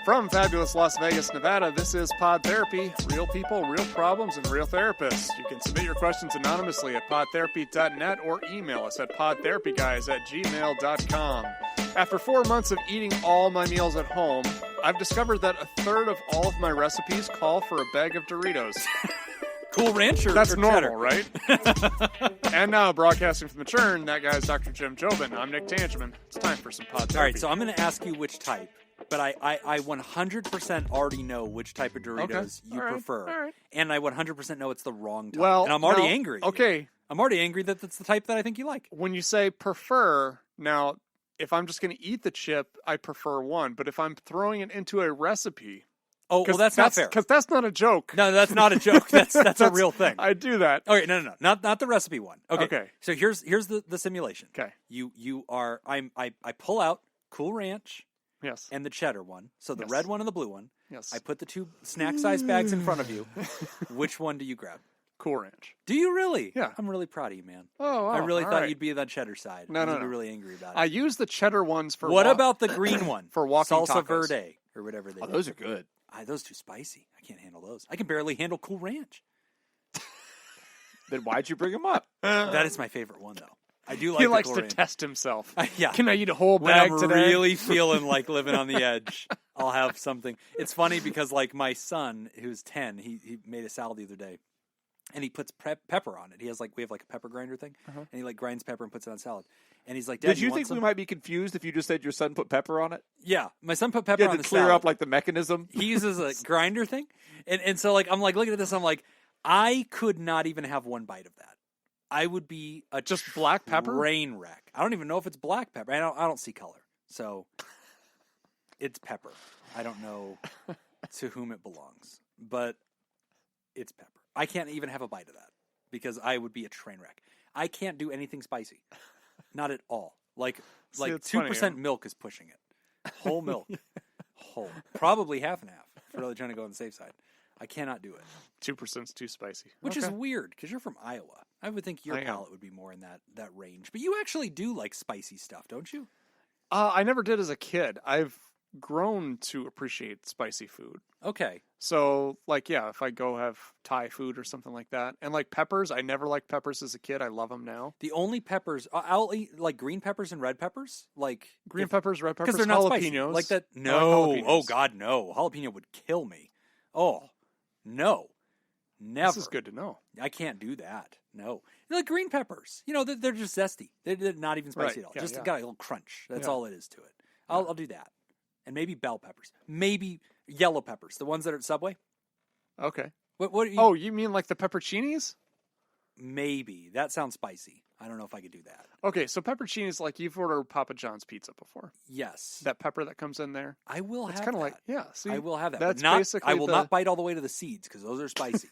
From fabulous Las Vegas, Nevada, this is Pod Therapy. Real people, real problems, and real therapists. You can submit your questions anonymously at podtherapy.net or email us at podtherapyguys@gmail.com. After 4 months of eating all my meals at home, I've discovered that a third of all of my recipes call for a bag of Doritos. Cool Ranch or That's or normal, cheddar? right? And now, broadcasting from the churn, that guy's Dr. Jim Jobin. I'm Nick Tangeman. It's time for some Pod Therapy. All right, so I'm going to ask you which type, but I 100% already know which type of Doritos you prefer. All right. And I 100% know it's the wrong type. Well, and I'm already angry. Okay. I'm already angry that that's the type that I think you like. When you say prefer, now, if I'm just going to eat the chip, I prefer one. But if I'm throwing it into a recipe... Oh, well, that's not fair. Because that's not a joke. No, that's not a joke. That's a real thing. I do that. Okay, no. Not the recipe one. Okay. So here's the simulation. Okay. I pull out Cool Ranch Yes. and the cheddar one. So the Yes. red one and the blue one. Yes. I put the two snack-sized bags in front of you. Which one do you grab? Cool Ranch. Do you really? Yeah. I'm really proud of you, man. Oh, I really all thought right. you'd be on that cheddar side. No. You'd be really angry about it. I use the cheddar ones for... What about the green one? For walking Salsa tacos. Verde or whatever they do. Those are good. Those too spicy. I can't handle those. I can barely handle Cool Ranch. Then why'd you bring them up? That is my favorite one, though. I do like He the likes Cool to Ranch. test himself. Yeah. Can I eat a whole When bag I'm today? really feeling like living on the edge, I'll have something. It's funny because, like, my son, who's 10, he made a salad the other day, and he puts pepper on it. We have like a pepper grinder thing, and he like grinds pepper and puts it on salad. And he's like, Dad, Did you want think some? we might be confused if you just said your son put pepper on it? Yeah, my son put pepper You on had the to clear salad. up like the mechanism. He uses a grinder thing, and so like I'm like looking at this, I'm like, I could not even have one bite of that. I would be a Just black pepper? train wreck. I don't even know if it's black pepper. I don't see color, so it's pepper. I don't know to whom it belongs, but it's pepper. I can't even have a bite of that because I would be a train wreck. I can't do anything spicy, not at all. Like See, like it's 2% funny. milk is pushing it. Whole milk, whole, probably half and half. If you're really trying to go on the safe side. I cannot do it. 2%'s too spicy. Which is Okay. weird, because you're from Iowa. I would think your I am. palate would be more in that range. But you actually do like spicy stuff, don't you? I never did as a kid. I've grown to appreciate spicy food. Okay. So, like, yeah, if I go have Thai food or something like that. And, like, peppers, I never liked peppers as a kid. I love them now. The only peppers, I'll eat like green peppers and red peppers. Like Green peppers, red peppers, because they're not jalapenos. spicy. Like that. I No. like jalapenos. Oh, God, no. Jalapeno would kill me. Oh, no. Never. This is good to know. I can't do that. No. Like green peppers. You know, they're just zesty. They're not even spicy Right. at all. Yeah, Just yeah. got a little crunch. That's Yeah. all it is to it. I'll do that. And maybe bell peppers. Maybe yellow peppers. The ones that are at Subway. Okay. What are you? Oh, you mean like the pepperoncinis? Maybe. That sounds spicy. I don't know if I could do that. Okay, so pepperoncinis, like you've ordered Papa John's pizza before. Yes. That pepper that comes in there. I will It's have kind of that. like, yeah, see, I will have that. That's but not, basically I will the- not bite all the way to the seeds because those are spicy.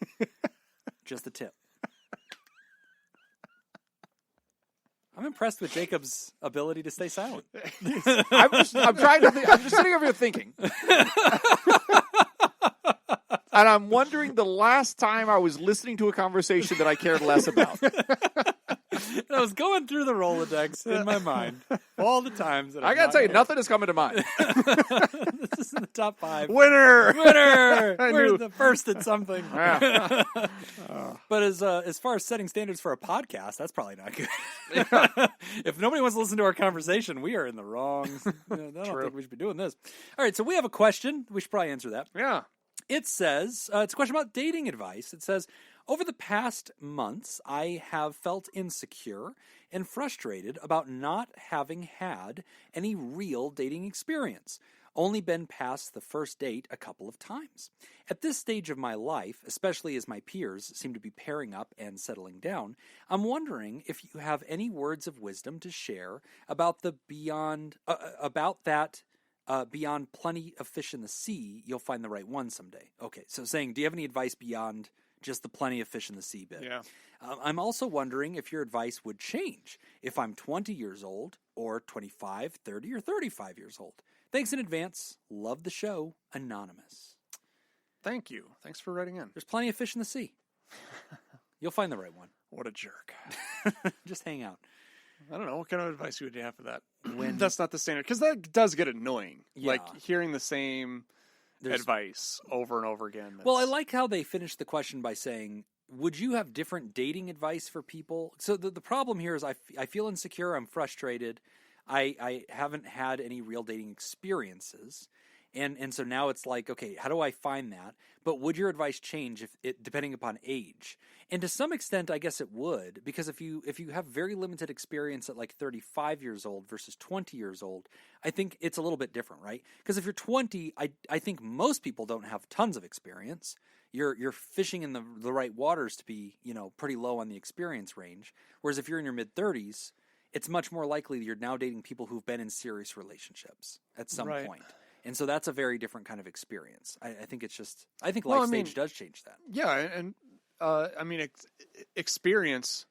Just the tip. I'm impressed with Jacob's ability to stay silent. I'm trying to think. I'm just sitting over here thinking. And I'm wondering the last time I was listening to a conversation that I cared less about. And I was going through the Rolodex in my mind all the times. That I got to tell you, nothing is coming to mind. This is in the top 5. Winner! Winner! I We're knew. the first at something. Yeah. But as far as setting standards for a podcast, that's probably not good. If nobody wants to listen to our conversation, we are in the wrong. I don't think we should be doing this. All right, so we have a question. We should probably answer that. Yeah. It says, it's a question about dating advice. It says, over the past months, I have felt insecure and frustrated about not having had any real dating experience. Only been past the first date a couple of times. At this stage of my life, especially as my peers seem to be pairing up and settling down, I'm wondering if you have any words of wisdom to share about the beyond plenty of fish in the sea, you'll find the right one someday. Okay, so saying, do you have any advice beyond just the plenty of fish in the sea bit? Yeah. I'm also wondering if your advice would change if I'm 20 years old or 25, 30, or 35 years old. Thanks in advance. Love the show. Anonymous. Thank you. Thanks for writing in. There's plenty of fish in the sea. You'll find the right one. What a jerk. Just hang out. I don't know. What kind of advice would you have for that? When that's not the standard. Because that does get annoying. Yeah. Like hearing the same advice over and over again. Well, I like how they finished the question by saying, would you have different dating advice for people? So the problem here is I feel insecure. I'm frustrated. I haven't had any real dating experiences. And so now it's like, okay, how do I find that? But would your advice change depending upon age? And to some extent, I guess it would, because if you have very limited experience at like 35 years old versus 20 years old, I think it's a little bit different, right? Because if you're 20, I think most people don't have tons of experience. You're fishing in the right waters to be, pretty low on the experience range. Whereas if you're in your mid 30s, it's much more likely that you're now dating people who've been in serious relationships at some point. And so that's a very different kind of experience. I think it's just, life stage does change that. Yeah. And, experience,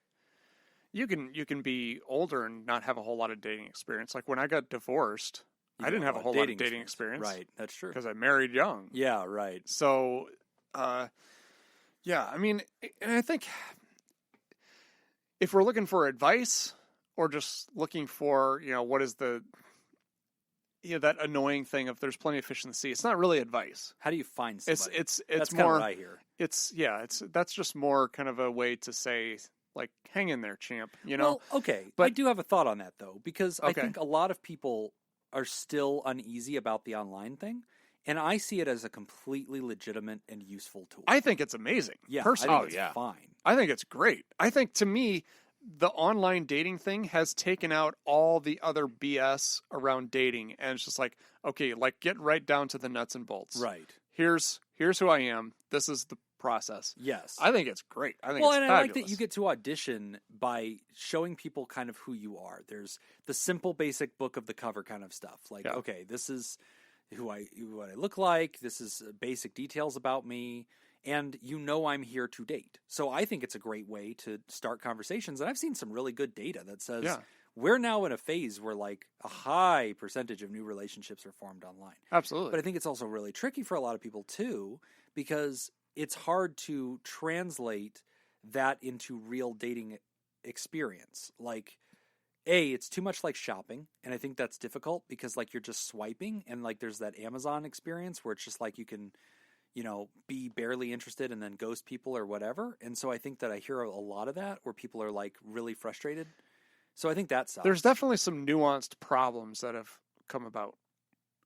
you can be older and not have a whole lot of dating experience. Like when I got divorced, I didn't have a whole lot of dating experience. Right. That's true. Because I married young. Yeah. Right. So, and I think if we're looking for advice or just looking for, what is the, that annoying thing of there's plenty of fish in the sea. It's not really advice. How do you find somebody? It's that's more kind of what I hear. That's just more kind of a way to say, like, hang in there, champ. Well, okay. But I do have a thought on that though, because I think a lot of people are still uneasy about the online thing, and I see it as a completely legitimate and useful tool. I think it's amazing. Yeah, personally, I think it's fine. I think it's great. I think, to me, the online dating thing has taken out all the other BS around dating, and it's just like, okay, like, get right down to the nuts and bolts. Right. Here's who I am. This is the process. Yes. I think it's great. I think well, it's and fabulous. I like that you get to audition by showing people kind of who you are. There's the simple, basic book of the cover kind of stuff. Like, okay, this is what I look like. This is basic details about me. And I'm here to date. So I think it's a great way to start conversations. And I've seen some really good data that says we're now in a phase where like a high percentage of new relationships are formed online. Absolutely. But I think it's also really tricky for a lot of people too, because it's hard to translate that into real dating experience. Like, it's too much like shopping. And I think that's difficult because like you're just swiping, and like there's that Amazon experience where it's just like you can, be barely interested and then ghost people or whatever. And so I think that I hear a lot of that where people are like really frustrated. So I think that sucks. There's definitely some nuanced problems that have come about,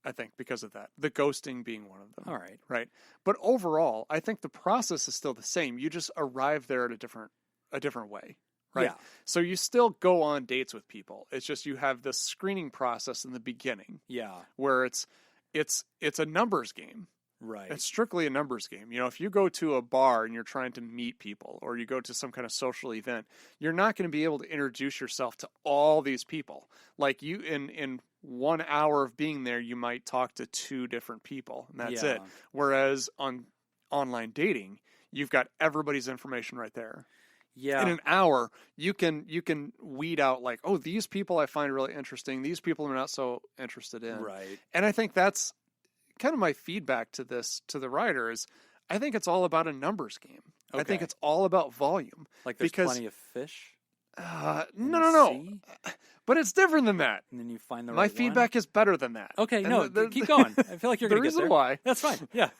I think, because of that. The ghosting being one of them. All right. Right. But overall, I think the process is still the same. You just arrive there at a different way. Right. Yeah. So you still go on dates with people. It's just you have this screening process in the beginning. Yeah. Where it's a numbers game. Right. It's strictly a numbers game. If you go to a bar and you're trying to meet people, or you go to some kind of social event, you're not going to be able to introduce yourself to all these people. Like you, in 1 hour of being there, you might talk to 2 different people, and that's it. Whereas on online dating, you've got everybody's information right there. Yeah. In an hour, you can weed out like, oh, these people I find really interesting. These people I'm not so interested in. Right. And I think that's kind of my feedback to the writer is I think it's all about a numbers game. Okay. I think it's all about volume. Like there's plenty of fish? No. But it's different than that. And then you find the My right feedback one? is better than that. Okay, keep going. I feel like you're going to get there. The reason why. That's fine. Yeah.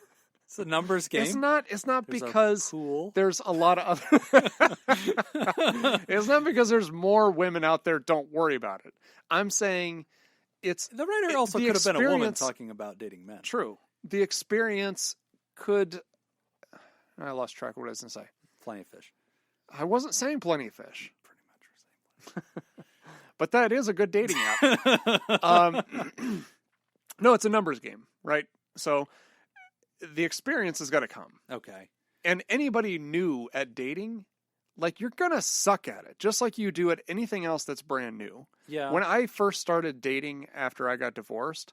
It's a numbers game. It's not There's because there's a lot of other It's not because there's more women out there. Don't worry about it. I'm saying the writer also could have been a woman talking about dating men. True. The experience could. I lost track of what I was going to say. Plenty of fish. I wasn't saying plenty of fish. Pretty much you're saying. But that is a good dating app. No, it's a numbers game, right? So the experience has got to come. Okay. And anybody new at dating, like, you're going to suck at it, just like you do at anything else that's brand new. Yeah. When I first started dating after I got divorced,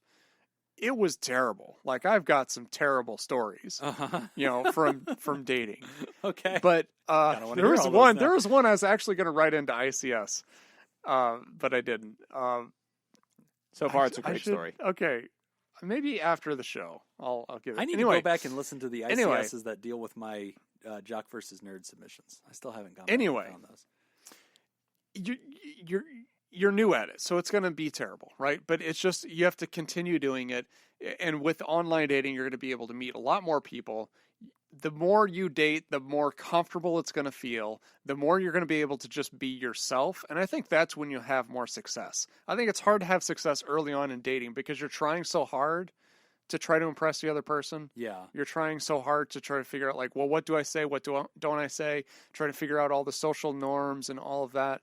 it was terrible. Like, I've got some terrible stories, from dating. Okay. But there was one I was actually going to write into ICS, but I didn't. So far, it's a great story. Okay. Maybe after the show, I'll give it. I need to go back and listen to the ICSs that deal with my Jock versus Nerd submissions. I still haven't gone back and found those. You're new at it, so it's going to be terrible, right? But it's just you have to continue doing it, And with online dating, you're going to be able to meet a lot more people. The more you date, the more comfortable it's going to feel, the more you're going to be able to just be yourself. And I think that's when you'll have more success. I think it's hard to have success early on in dating because you're trying so hard to try to impress the other person. Yeah. You're trying so hard to try to figure out, like, well, what do I say? What don't I say? Trying to figure out all the social norms and all of that.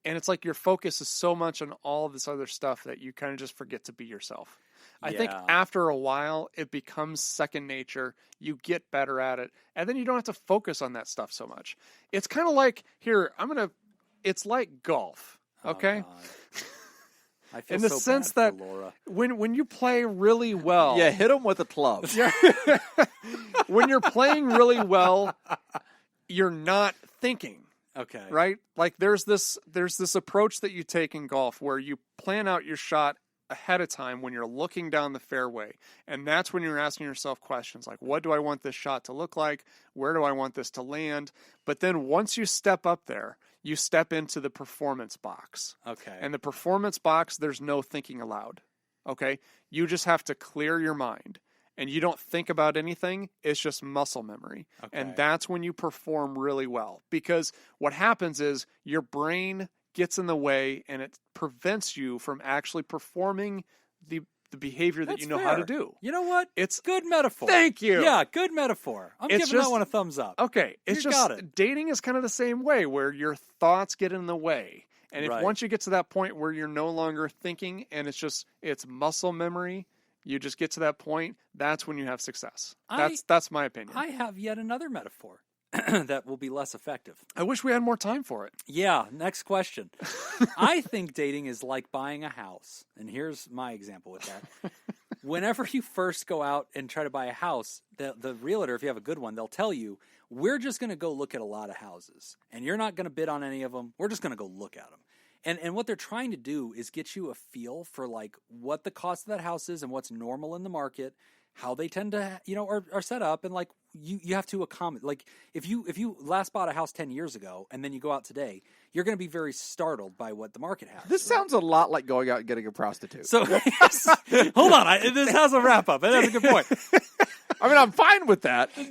And it's like your focus is so much on all of this other stuff that you kind of just forget to be yourself. I think after a while, it becomes second nature. You get better at it. And then you don't have to focus on that stuff so much. It's kind of like, it's like golf. Okay? Oh, I feel in the so sense bad that for Laura. when you play really well. Yeah, hit him with a club. When you're playing really well, you're not thinking. Okay. Right? Like there's this approach that you take in golf where you plan out your shot ahead of time when you're looking down the fairway. And that's when you're asking yourself questions like, what do I want this shot to look like? Where do I want this to land? But then once you step up there, you step into the performance box. Okay. And the performance box, there's no thinking aloud. Okay? You just have to clear your mind. And you don't think about anything. It's just muscle memory. Okay. And that's when you perform really well. Because what happens is your brain gets in the way and it prevents you from actually performing the behavior that you know how to do. You know what? It's good metaphor. Thank you. Yeah, good metaphor. I'm giving that one a thumbs up. Okay. It's You just got it. dating is kind of the same way where your thoughts get in the way. And if Right. once you get to that point where you're no longer thinking and it's muscle memory, you just get to that point, that's when you have success. That's my opinion. I have yet another metaphor that will be less effective. I wish we had more time for it. Yeah, next question. I think dating is like buying a house. And here's my example with that. Whenever you first go out and try to buy a house, the realtor, if you have a good one, they'll tell you, we're just going to go look at a lot of houses. And you're not going to bid on any of them. We're just going to go look at them. And what they're trying to do is get you a feel for like what the cost of that house is and what's normal in the market, how they tend to, are set up. And like you have to accommodate, like if you last bought a house 10 years ago and then you go out today, you're going to be very startled by what the market has. This sounds a lot like going out and getting a prostitute. So hold on. This has a wrap up. That's a good point. I mean, I'm fine with that. I'm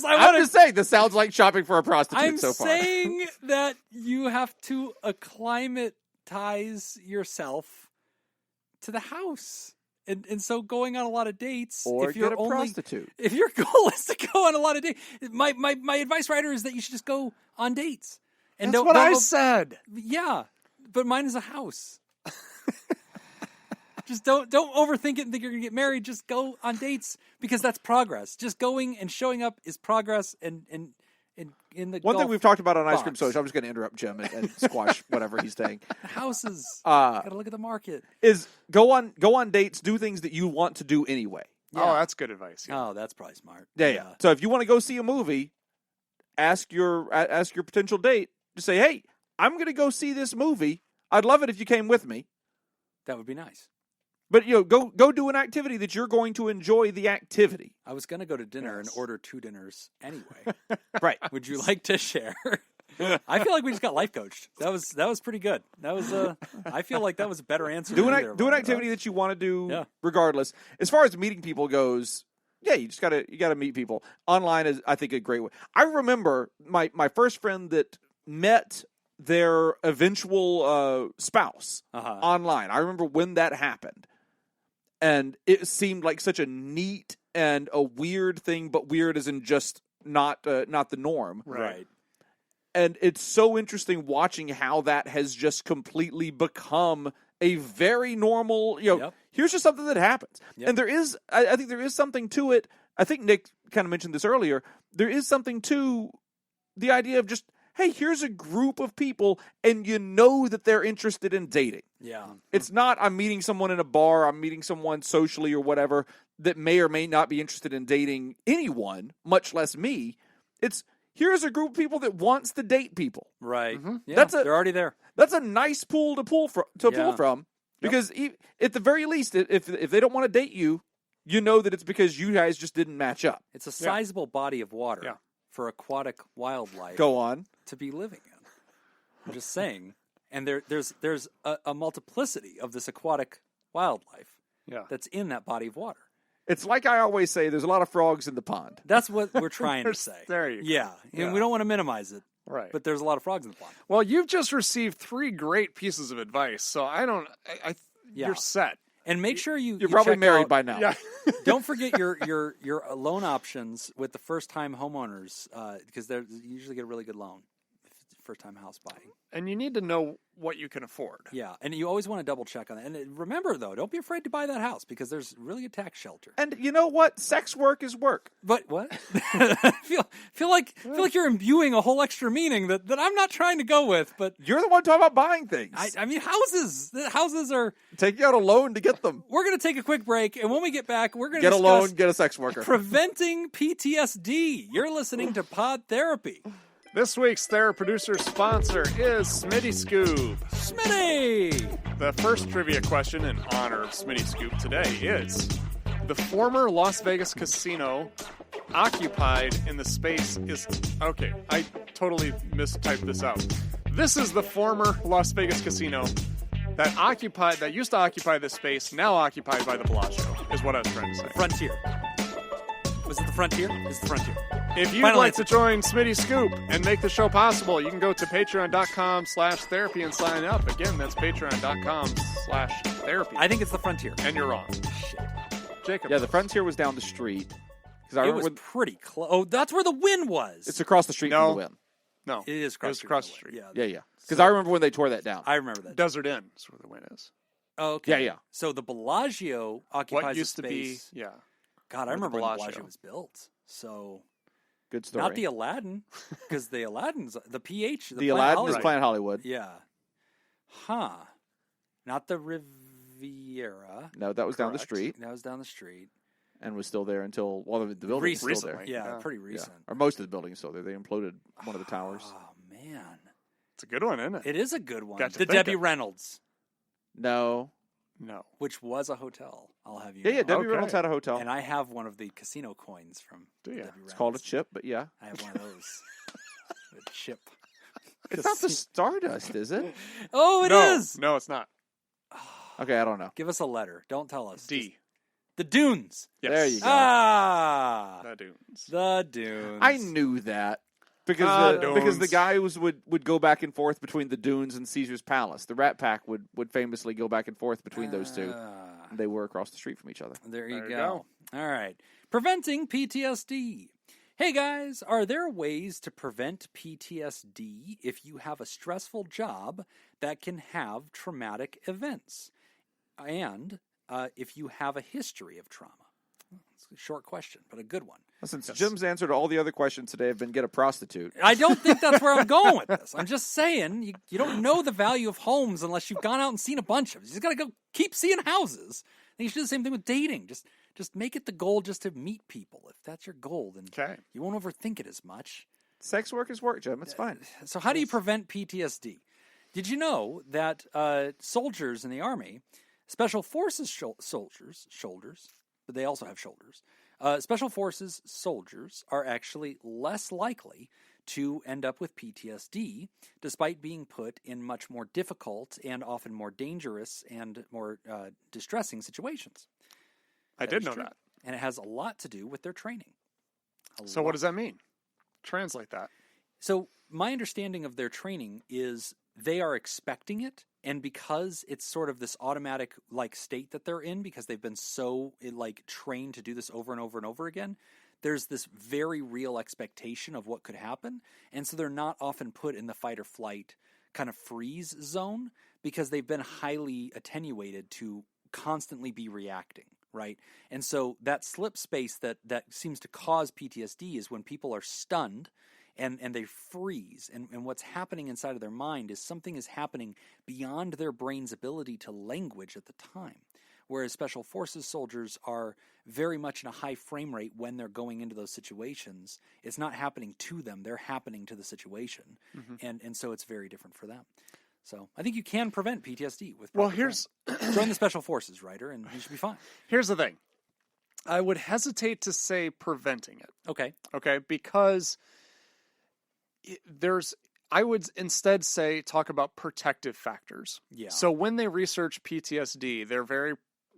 I'm just saying, this sounds like shopping for a prostitute so far. I'm saying that you have to acclimatize yourself to the house. And so going on a lot of dates, Or if you're get a prostitute. If your goal is to go on a lot of dates, my advice, Ryder, is that you should just go on dates. And That's what I said. Yeah, but mine is a house. Just don't overthink it and think you're going to get married. Just go on dates because that's progress. Just going and showing up is progress. And in the One thing we've talked about on Ice Cream box. Social, I'm just going to interrupt Jim and squash whatever he's saying. Houses. Got to look at the market. Is go on dates, do things that you want to do anyway. Yeah. Oh, that's good advice. Yeah. Oh, that's probably smart. Yeah. So if you want to go see a movie, ask your potential date to say, "Hey, I'm going to go see this movie. I'd love it if you came with me." That would be nice. But go do an activity that you're going to enjoy the activity. I was going to go to dinner and order 2 dinners anyway. Right. Would you like to share? I feel like we just got life coached. That was pretty good. That was I feel like that was a better answer. Do than an either of activity that you want to do Yeah. regardless. As far as meeting people goes, yeah, you gotta meet people. Online is, I think, a great way. I remember my first friend that met their eventual spouse online. I remember when that happened. And it seemed like such a neat and a weird thing, but weird as in just not the norm. Right. And it's so interesting watching how that has just completely become a very normal, here's just something that happens. Yep. And I think there is something to it. I think Nick kind of mentioned this earlier. There is something to the idea of just, hey, here's a group of people and you know that they're interested in dating. Yeah. It's not I'm meeting someone in a bar, I'm meeting someone socially or whatever that may or may not be interested in dating anyone, much less me. It's here's a group of people that wants to date people. Right. Mm-hmm. Yeah, they're already there. That's a nice pool to pull from because at the very least, if they don't want to date you, you know that it's because you guys just didn't match up. It's a sizable body of water for aquatic wildlife Go on. to be living in. I'm just saying. And there's a multiplicity of this aquatic wildlife that's in that body of water. It's like I always say, there's a lot of frogs in the pond. That's what we're trying to say. There you go. Yeah, and we don't want to minimize it. Right. But there's a lot of frogs in the pond. Well, you've just received 3 great pieces of advice, so you're set. And make sure you You're probably check married out, by now. Yeah. Don't forget your loan options with the first time homeowners because they usually get a really good loan if it's first time house buying. And you need to know what you can afford. Yeah, and you always want to double check on that. And remember though, don't be afraid to buy that house because there's really a tax shelter. And you know what? Sex work is work. But what? feel like you're imbuing a whole extra meaning that I'm not trying to go with. But You're the one talking about buying things. I mean, houses. The houses are. Take out a loan to get them. We're going to take a quick break, and when we get back, we're going to Get a discuss loan, get a sex worker. preventing PTSD. You're listening to Pod Therapy. This week's THERAPRODUCER sponsor is Smitty Scoop. Smitty! The first trivia question in honor of Smitty Scoop today is: the former Las Vegas casino occupied in the space is... Okay, I totally mistyped this out. This is the former Las Vegas casino that used to occupy this space, now occupied by the Bellagio, is what I was trying to say. Frontier. Was it the Frontier? It's the Frontier. If you'd Final like answer. to join Smitty Scoop and make the show possible, you can go to patreon.com/therapy and sign up. Again, that's patreon.com/therapy. I think it's the Frontier. And you're wrong. Shit. Jacob. Yeah, the Frontier was down the street. Because I It remember was pretty close. Oh, that's where the Win was. it's across the street No. from the Win. No. It is across, across the street. Yeah. Yeah. Because I remember when they tore that down. I remember that. Desert Inn is where the win is. Oh, okay. Yeah. So the Bellagio occupies What used the to be, space. yeah. God, I or the remember when the Bellagio. Bellagio was built. So Good story. not the Aladdin, because the Aladdin's the PH. The Planet Aladdin Hollywood. is Planet Hollywood. Yeah. Huh. Not the Riviera. No, that was down the Correct. street That was down the street. and was still there until, well, the building is still there. Recently. Yeah, Yeah. pretty Yeah. recent. Or most of the building is still there. They imploded one of the towers. Oh man, It's a good one, isn't it? it is a good one. Got to The think Debbie of- Reynolds, No. No. which was a hotel. I'll have you. Yeah, know. Debbie Okay. Reynolds had a hotel. And I have one of the casino coins from Do the ya? Debbie Reynolds. It's called a chip, but yeah. I have one of those. The chip. It's not the Stardust, is it? Oh, it is. No, it's not. Okay, I don't know. Give us a letter. Don't tell us. D. Just the Dunes. Yes. There you go. Ah, The Dunes. the Dunes. I knew that. Because Dunes. the guy would go back and forth between the Dunes and Caesar's Palace. The Rat Pack would famously go back and forth between those two. Ah. They were across the street from each other. There you There you go. All right. Preventing PTSD. Hey guys, are there ways to prevent PTSD if you have a stressful job that can have traumatic events? And if you have a history of trauma? It's a short question, but a good one. Since Jim's answer to all the other questions today have been get a prostitute. I don't think that's where I'm going with this. I'm just saying you don't know the value of homes unless you've gone out and seen a bunch of them. You just got to go keep seeing houses. And you should do the same thing with dating. Just make it the goal just to meet people. If that's your goal, then Okay. you won't overthink it as much. Sex work is work, Jim. It's fine. So how do you prevent PTSD? Did you know that soldiers in the Army, Special Forces soldiers, but they also have shoulders, Special Forces soldiers are actually less likely to end up with PTSD, despite being put in much more difficult and often more dangerous and more distressing situations. I That did is know true. that. And it has a lot to do with their training. So what does that mean? Translate that. So my understanding of their training is they are expecting it, and because it's sort of this automatic like state that they're in, because they've been so like trained to do this over and over and over again, there's this very real expectation of what could happen, and so they're not often put in the fight or flight kind of freeze zone because they've been highly attenuated to constantly be reacting. Right. And so that slip space that seems to cause PTSD is when people are stunned and they freeze. And what's happening inside of their mind is something is happening beyond their brain's ability to language at the time. Whereas Special Forces soldiers are very much in a high frame rate when they're going into those situations. It's not happening to them. They're happening to the situation. Mm-hmm. And so it's very different for them. So I think you can prevent PTSD with Well, proper here's training. Join the Special Forces, writer, and you should be fine. here's the thing. I would hesitate to say preventing it. Okay. Okay, because I would instead say talk about protective factors. Yeah. So when they research PTSD, they're very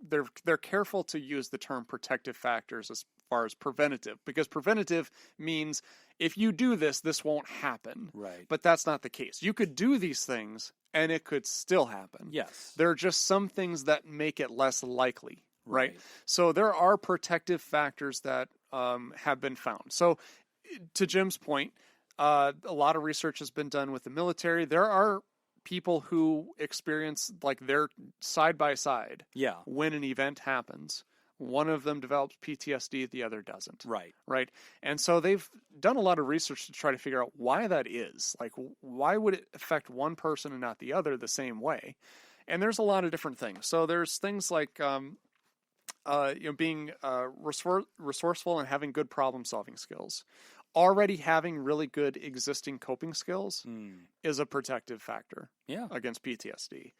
they're careful to use the term protective factors as far as preventative, because preventative means if you do this, this won't happen. Right. But that's not the case. You could do these things and it could still happen. Yes. There are just some things that make it less likely, right? So there are protective factors that have been found. So to Jim's point, a lot of research has been done with the military. There are people who experience, like, they're side by side. Yeah. When an event happens, one of them develops PTSD, the other doesn't. Right. Right. And so they've done a lot of research to try to figure out why that is. Like, why would it affect one person and not the other the same way? And there's a lot of different things. So there's things like, being resourceful and having good problem solving skills. Already having really good existing coping skills is a protective factor against PTSD.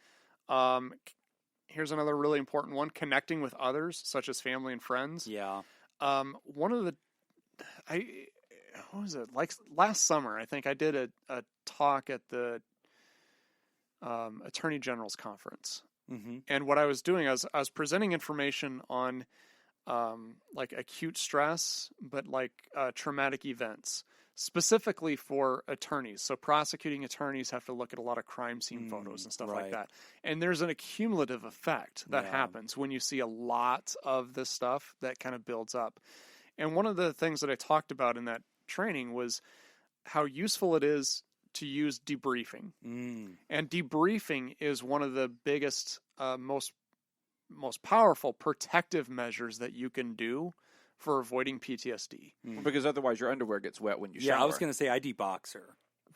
Here's another really important one: connecting with others, such as family and friends. Yeah. One of the, what was it? Like last summer, I think I did a talk at the Attorney General's conference. Mm-hmm. And what I was doing, I was presenting information on like acute stress, but like traumatic events, specifically for attorneys. So prosecuting attorneys have to look at a lot of crime scene photos and stuff like that. And there's an accumulative effect that happens when you see a lot of this stuff that kind of builds up. And one of the things that I talked about in that training was how useful it is to use debriefing. And debriefing is one of the biggest, most powerful protective measures that you can do for avoiding PTSD. Because otherwise your underwear gets wet when you shower. Yeah, I was going to say I debox her.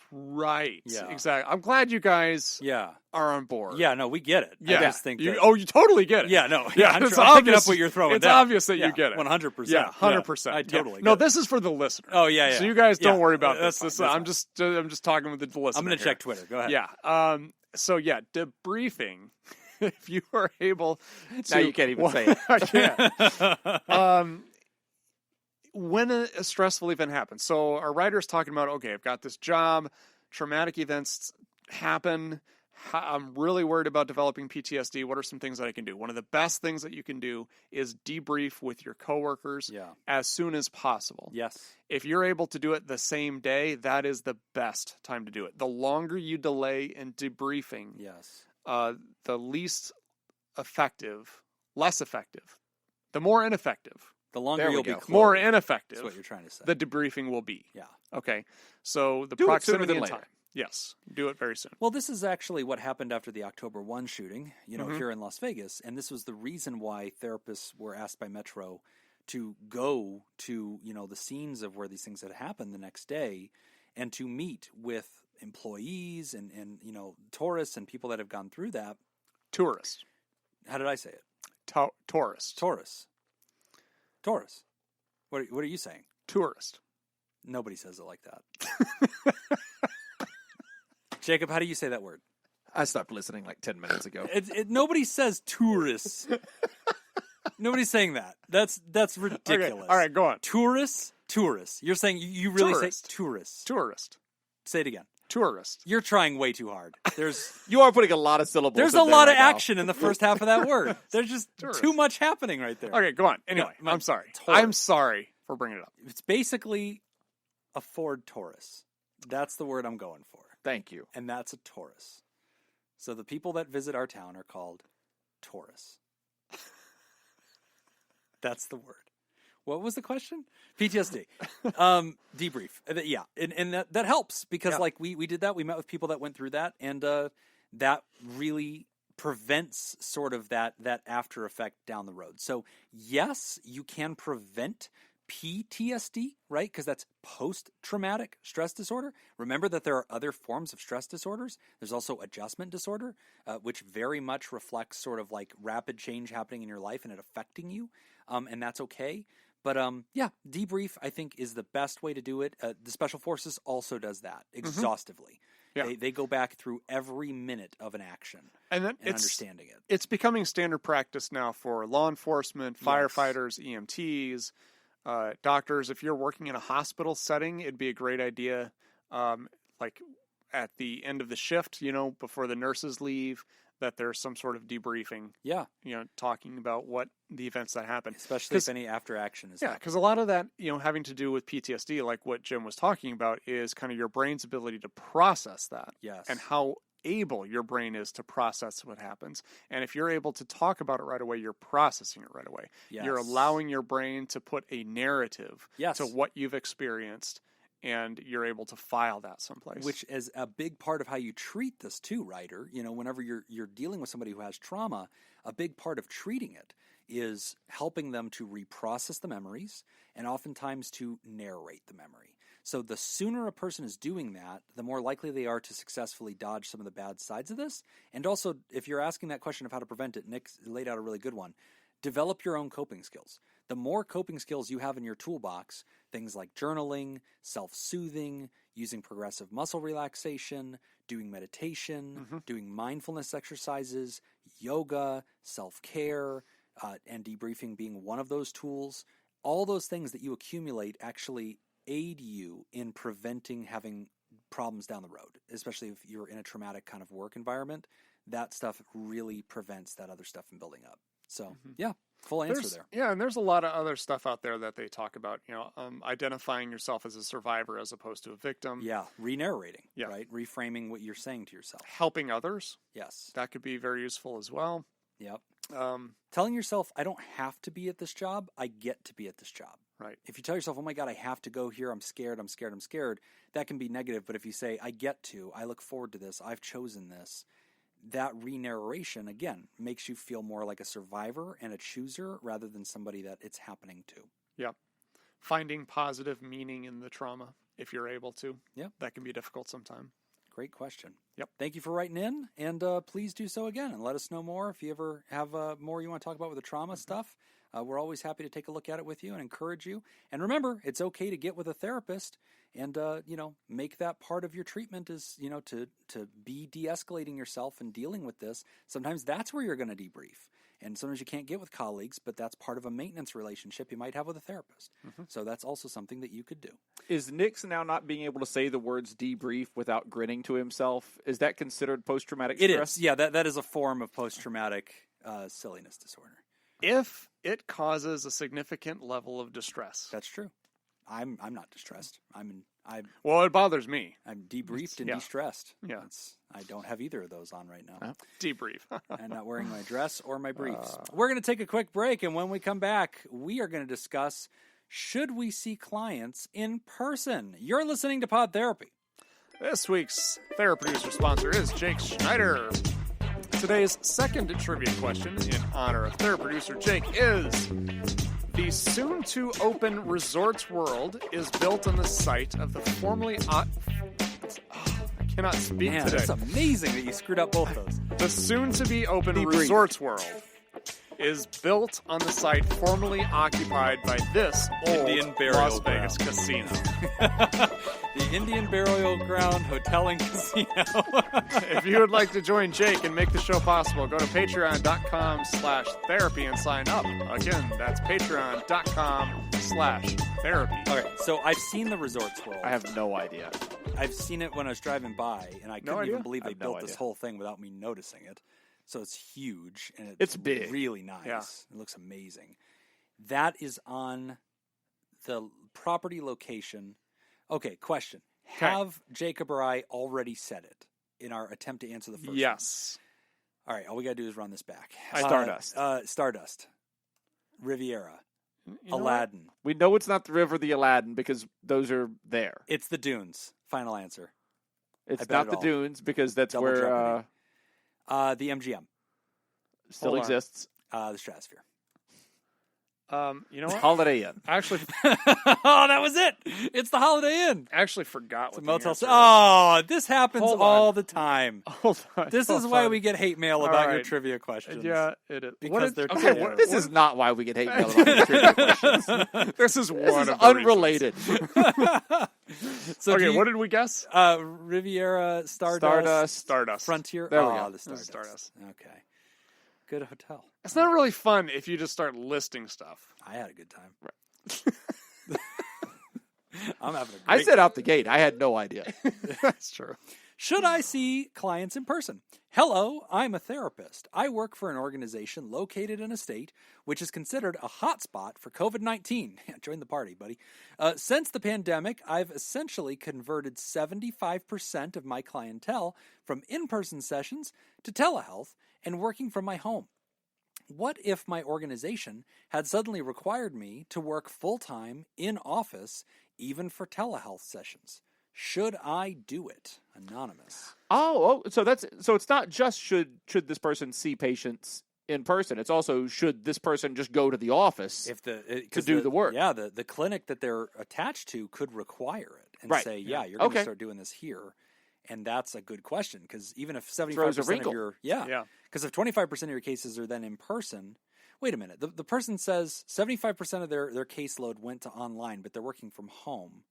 Right. Yeah. Exactly. I'm glad you guys are on board. Yeah, no, we get it. Yeah. I just think that, you totally get it. Yeah, no. Yeah, I'm it's picking obvious, up what you're throwing It's down. obvious that you get it. 100%. Yeah, 100%. I totally get No, it. this is for the listener. Oh, yeah. So you guys don't worry about That's this. fine, I'm just talking with the listener. I'm going to here. check Twitter. Go ahead. Yeah. So yeah, debriefing. If you are able to, now you can't even say it. I can't. When a stressful event happens, so our writer's talking about, okay, I've got this job, traumatic events happen, I'm really worried about developing PTSD. What are some things that I can do? One of the best things that you can do is debrief with your coworkers as soon as possible. Yes. If you're able to do it the same day, that is the best time to do it. The longer you delay in debriefing, the less effective, the more ineffective. The longer you'll be closed. More ineffective. That's what you're trying to say. The debriefing will be. Yeah. Okay. So the do proximity and in time. Yes. Do it very soon. Well, this is actually what happened after the October 1 shooting, here in Las Vegas. And this was the reason why therapists were asked by Metro to go to, the scenes of where these things had happened the next day and to meet with employees and tourists and people that have gone through that. Tourists. How did I say it? Tourists. Taurus. What are you saying? Tourist. Nobody says it like that. Jacob, how do you say that word? I stopped listening like 10 minutes ago. Nobody says tourists. Nobody's saying that. That's ridiculous. Okay. All right, go on. Tourists. You're saying you really say tourists. Tourist. Say it again. Tourist. You're trying way too hard. You are putting a lot of syllables. There's a lot of action in the first half of that word. There's just too much happening right there. Okay, go on. Anyway, I'm sorry. Taurus. I'm sorry for bringing it up. It's basically a Ford Taurus. That's the word I'm going for. Thank you. And that's a Taurus. So the people that visit our town are called Taurus. That's the word. What was the question? PTSD. Debrief. Yeah. And that helps because we did that. We met with people that went through that and that really prevents sort of that after effect down the road. So yes, you can prevent PTSD, right? Because that's post-traumatic stress disorder. Remember that there are other forms of stress disorders. There's also adjustment disorder, which very much reflects sort of like rapid change happening in your life and it affecting you. And that's okay. But debrief, I think, is the best way to do it. The Special Forces also does that exhaustively. Yeah. They go back through every minute of an action and understanding it. It's becoming standard practice now for law enforcement, firefighters, EMTs, doctors. If you're working in a hospital setting, it'd be a great idea, like at the end of the shift, before the nurses leave, that there's some sort of debriefing, Yeah. talking about what the events that happened. Especially if any after action is Yeah, happening. because a lot of that, having to do with PTSD, like what Jim was talking about, is kind of your brain's ability to process that. Yes. And how able your brain is to process what happens. And if you're able to talk about it right away, you're processing it right away. Yes. You're allowing your brain to put a narrative Yes. to what you've experienced, and you're able to file that someplace. Which is a big part of how you treat this too, writer. Whenever you're dealing with somebody who has trauma, a big part of treating it is helping them to reprocess the memories and oftentimes to narrate the memory. So the sooner a person is doing that, the more likely they are to successfully dodge some of the bad sides of this. And also, if you're asking that question of how to prevent it, Nick laid out a really good one. Develop your own coping skills. The more coping skills you have in your toolbox, things like journaling, self-soothing, using progressive muscle relaxation, doing meditation, doing mindfulness exercises, yoga, self-care, and debriefing being one of those tools, all those things that you accumulate actually aid you in preventing having problems down the road, especially if you're in a traumatic kind of work environment. That stuff really prevents that other stuff from building up. So, yeah, full answer there. Yeah, and there's a lot of other stuff out there that they talk about, identifying yourself as a survivor as opposed to a victim. Yeah, re-narrating, Yeah. right? Reframing what you're saying to yourself. Helping others. Yes. That could be very useful as well. Yep. Um, Telling yourself, I don't have to be at this job, I get to be at this job. right. If you tell yourself, oh my God, I have to go here, I'm scared, that can be negative. But if you say, I get to, I look forward to this, I've chosen this, that re-narration, again, makes you feel more like a survivor and a chooser rather than somebody that it's happening to. Yeah. Finding positive meaning in the trauma, if you're able to. Yeah. That can be difficult sometimes. Great question. Yep. Thank you for writing in, and please do so again, and let us know more if you ever have more you want to talk about with the trauma stuff. We're always happy to take a look at it with you and encourage you. And remember, it's okay to get with a therapist and, make that part of your treatment is, to be de-escalating yourself and dealing with this. Sometimes that's where you're going to debrief. And sometimes you can't get with colleagues, but that's part of a maintenance relationship you might have with a therapist. So that's also something that you could do. Is Nick's now not being able to say the words debrief without grinning to himself? Is that considered post-traumatic stress? It is. Yeah, that is a form of post-traumatic silliness disorder. If it causes a significant level of distress. That's true. I'm not distressed. Well, it bothers me. I'm debriefed and Yeah. de-stressed. Yeah. I don't have either of those on right now. Debrief. I'm not wearing my dress or my briefs. We're going to take a quick break, and when we come back, we are going to discuss, should we see clients in person? You're listening to Pod Therapy. This week's TheraProducer sponsor is Jake Schneider. Today's second trivia question in honor of TheraProducer Jake is: the soon-to-open Resorts World is built on the site of the formerly... I cannot speak Man, today. it's amazing that you screwed up both those. The soon-to-be-open Debrief. Resorts World is built on the site formerly occupied by this old Indian burial Las Vegas ground. casino. The Indian Burial Ground Hotel and Casino. If you would like to join Jake and make the show possible, go to patreon.com/therapy and sign up. Again, that's patreon.com/therapy. Okay, so I've seen the Resorts World. I have no idea. I've seen it when I was driving by, and I couldn't idea? even believe I they have no built this idea. whole thing without me noticing it. So it's huge, and It's big. really nice. Yeah. It looks amazing. That is on the property location. Okay, question. Okay. Have Jacob or I already said it in our attempt to answer the first one? Yes. All right, all we got to do is run this back. Stardust. Stardust. Riviera. You know what? Aladdin. We know it's not the river, the Aladdin, because those are there. It's the Dunes. Final answer. It's bet not it the all. dunes, because that's Double where Jeopardy. The MGM. still Hold on. exists. The Stratosphere. You know what? Holiday Inn. I actually Oh, that was it. It's the Holiday Inn. forgot It's what a the motel. answer is. Oh, this happens Hold all on. the time. Hold on. This is hold why on. we get hate mail All about your right. trivia questions. Yeah, it is. Because they're okay, terrible. what, This is not why we get hate mail about the trivia questions. this is This one is of the unrelated. So Okay, do you- what did we guess? Riviera, Stardust, Stardust. Frontier. There we oh, go. the This is Stardust. Okay. Good hotel. It's not really fun if you just start listing stuff. I had a good time. I'm having a great I said out the gate, I had no idea. That's true. Should I see clients in person? Hello, I'm a therapist. I work for an organization located in a state which is considered a hotspot for COVID-19. Join the party, buddy. Since the pandemic, I've essentially converted 75% of my clientele from in-person sessions to telehealth and working from my home. What if my organization had suddenly required me to work full-time in office, even for telehealth sessions? Should I do it? Anonymous. So it's not just should this person see patients in person. It's also should this person just go to the office to do the work. Yeah, the clinic that they're attached to could require it and say, you're going to start doing this here. And that's a good question, because even if 75% of your because if 25% of your cases are then in person, wait a minute. The person says 75% of their caseload went to online, but they're working from home.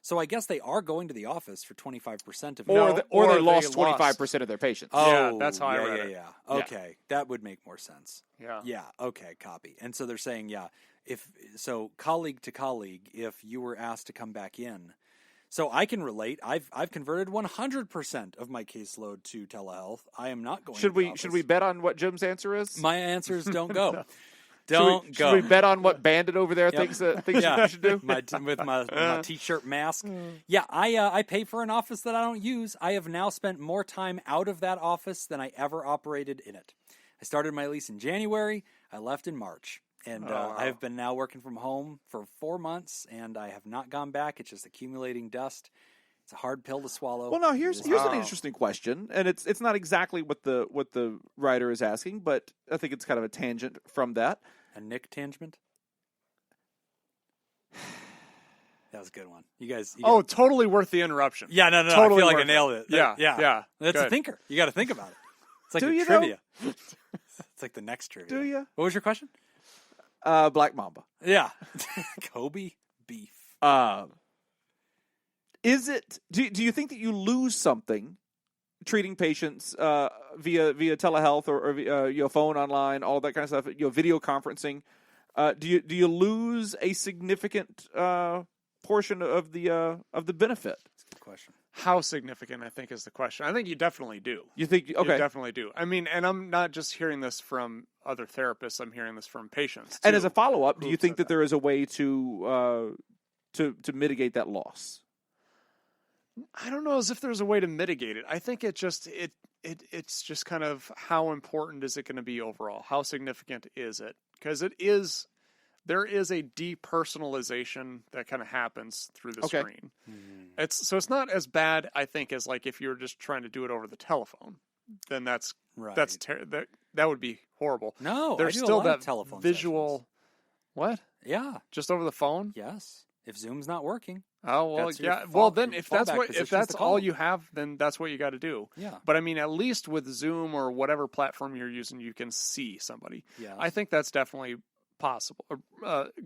So I guess they are going to the office for 25% of it. Or they lost 25% of their patients. Oh, yeah, that's how I read it. Yeah. Okay, that would make more sense. Yeah. Yeah, okay, copy. And so they're saying, colleague to colleague, if you were asked to come back in. So I can relate. I've converted 100% of my caseload to telehealth. I am not going to the office. Should we bet on what Jim's answer is? My answers don't go. No. Don't go. Should we bet on what Bandit over there thinks you should do? With my t-shirt mask. Yeah, I pay for an office that I don't use. I have now spent more time out of that office than I ever operated in it. I started my lease in January. I left in March. And I have been now working from home for 4 months, and I have not gone back. It's just accumulating dust. It's a hard pill to swallow. Well, now here's an interesting question, and it's not exactly what the writer is asking, but I think it's kind of a tangent from that. A Nick tangent? That was a good one. You guys. Totally worth the interruption. Yeah, no. Totally I feel like I nailed it. Yeah. That's good. a thinker. You got to think about it. It's like Do trivia. It's like the next trivia. Do you? What was your question? Black Mamba. Yeah. Kobe beef. Is it? Do you think that you lose something treating patients via telehealth or via phone, online, all that kind of stuff? Video conferencing. Do you lose a significant portion of the benefit? That's a good question. How significant, I think, is the question. I think you definitely do. You think? Okay, you definitely do. I mean, and I'm not just hearing this from other therapists. I'm hearing this from patients, too. And as a follow-up, do you think that there is a way to mitigate that loss? I don't know as if there's a way to mitigate it. I think it's just kind of how important is it going to be overall? How significant is it? Because there is a depersonalization that kind of happens through the screen. Mm-hmm. It's not as bad, I think, as like if you were just trying to do it over the telephone. Then that's right. That would be horrible. No, there's I do still a lot that of telephone visual. sessions. What? Yeah, just over the phone. Yes, if Zoom's not working. Oh well, yeah. Well, then if that's all you have, then that's what you got to do. Yeah. But I mean, at least with Zoom or whatever platform you're using, you can see somebody. Yeah. I think that's definitely possible.